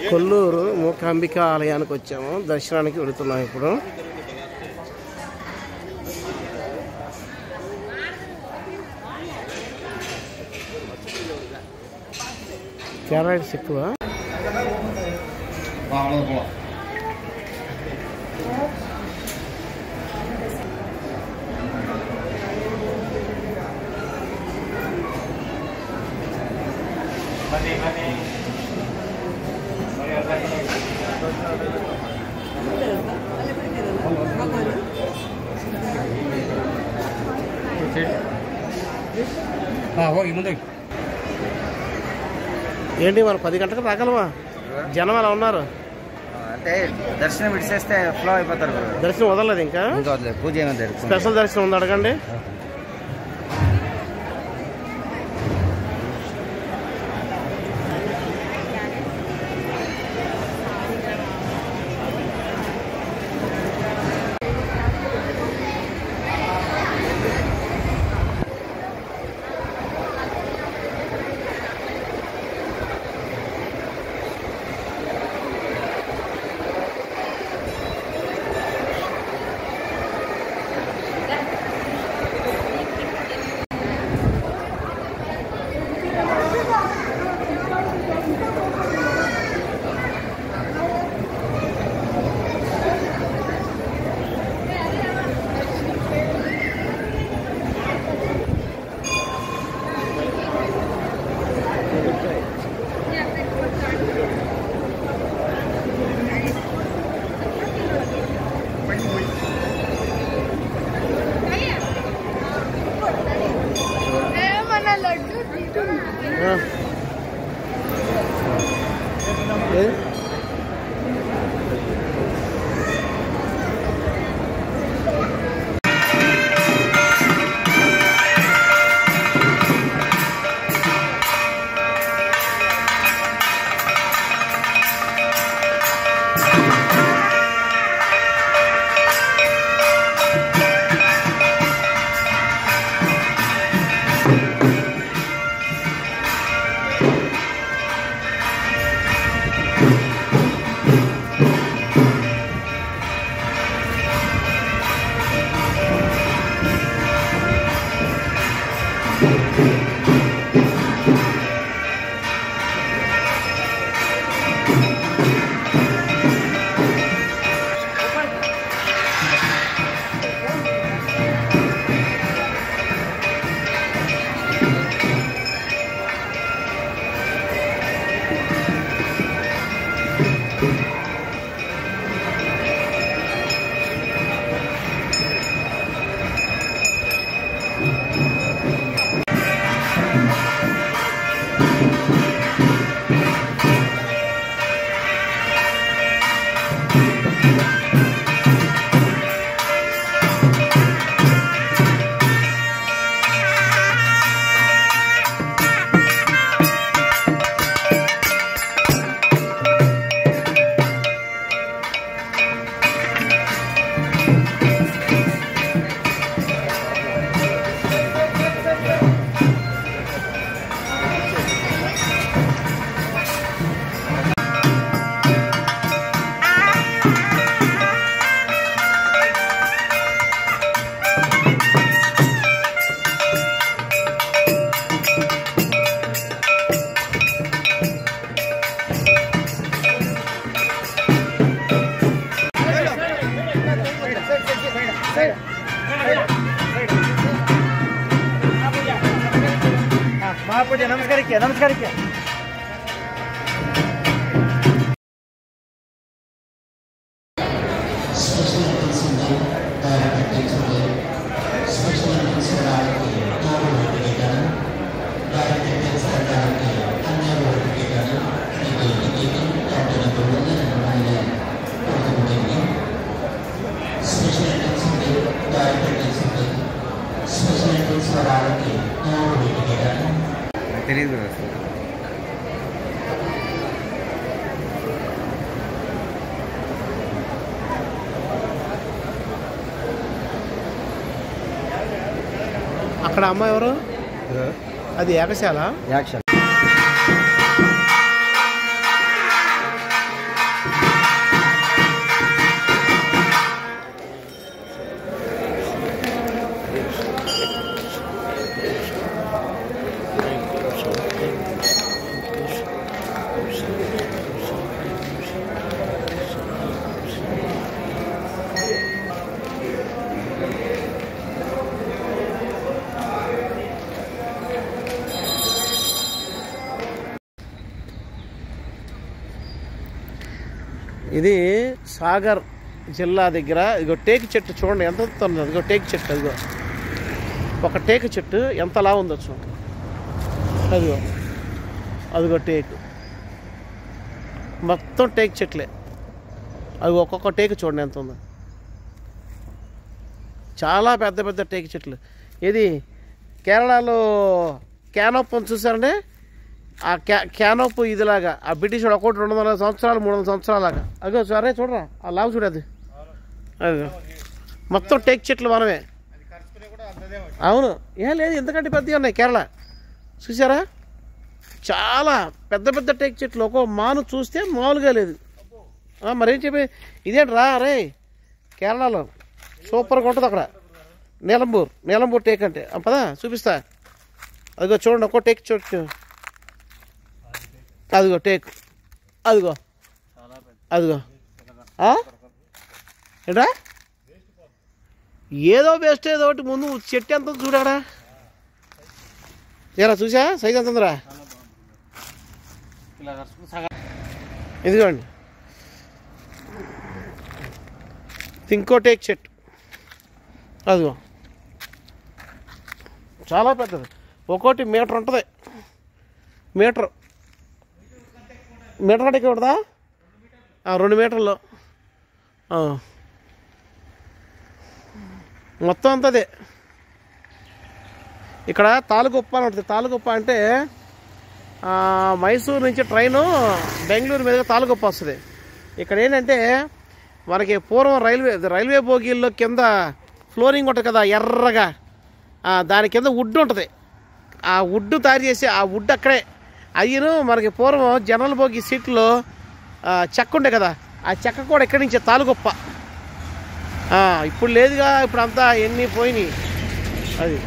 కొల్లూరు మూకాంబిక ఆలయానికి వచ్చాము, దర్శనానికి వెళుతున్నాం. ఇప్పుడు క్యారెట్స్ ఎక్కువ. ఏంటి మనం 10 గంటలకు రాగలమా? జనం అలా ఉన్నారు అంటే దర్శనం విడిచేస్తే ఫ్లో అయిపోతారు. దర్శనం వదలలేదు ఇంకా పూజ స్పెషల్ దర్శనం ఉంది, అడగండి. ಮಹಾಪೂಜೆ ನಮಸ್ಕಾರಕ್ಕೆ ನಮಸ್ಕಾರಕ್ಕೆ తెలియదు అక్కడ అమ్మ ఎవరు? అది ఏకశాల. యాక్షన్ ఇది సాగర్ జిల్లా దగ్గర ఇదిగో టేకు చెట్టు చూడండి ఎంత ఉంది. అదిగో టేకు చెట్టు, అదిగో ఒక టేకు చెట్టు ఎంతలా ఉందో చూడండి. అదిగో అదిగో టేకు, మొత్తం టేకు చెట్లే. అది ఒక్కొక్క టేకు చూడండి ఎంత ఉందో. చాలా పెద్ద పెద్ద టేకు చెట్లు. ఇది కేరళలో క్యానోప్ చూసారండి. ఆ క్యానోప్ ఇదిలాగా ఆ బ్రిటిష్ వాడు ఒకటి 200 సంవత్సరాలు 300 సంవత్సరాలాగా. అదిగో సరే చూడరా ఆ లావు చూడదు. అదిగో మొత్తం టేకు చెట్లు మనమే. అవును, ఏం లేదు ఎందుకంటే పెద్దవి ఉన్నాయి కేరళ. చూసారా చాలా పెద్ద పెద్ద టేకు చెట్లు. ఒక్కో మాను చూస్తే మామూలుగా లేదు. మరేం చెప్పి ఇదేంట్రా రే కేరళలో సూపర్గా ఉంటుంది అక్కడ. నీలంబూర్ టేక్ అంటే పదా చూపిస్తా. అదిగో చూడండి ఒక్కో టేక్ చెట్టు. అదిగో టేక్, అదిగో అదిగో ఏంట్రా ఏదో బెస్ట్ ఏదో ఒకటి ముందు చెట్టు ఎంత చూడాడా. ఏరా చూసా సైజ్ ఎంత ఉందిరా. ఇదిగోండి ఇంకో టేక్ చెట్టు. అదిగో చాలా పెద్దది, ఒక్కోటి మీటర్ ఉంటుంది. మీటర్ కంటే ఎక్కువ ఉంటుందా? 2 మీటర్లు మొత్తం అంతదే. ఇక్కడ తాలుగుప్ప అని ఉంటుంది. తాలుగుప్ప అంటే మైసూరు నుంచి ట్రైను బెంగళూరు మీదుగా తాలుగుప్ప వస్తుంది. ఇక్కడ ఏంటంటే మనకి పూర్వం రైల్వే బోగీల్లో కింద ఫ్లోరింగ్ ఉంటుంది కదా ఎర్రగా, దాని కింద వుడ్ ఉంటుంది. ఆ వుడ్ తయారు చేసి ఆ వుడ్ అక్కడే అయ్యను. మనకి పూర్వం జనరల్ బోగి సీట్లో చెక్క ఉండే కదా, ఆ చెక్క కూడా ఇక్కడి నుంచే తాలుగుప్ప. ఇప్పుడు లేదుగా, ఇప్పుడు అంతా ఎన్ని పోయినాయి. అది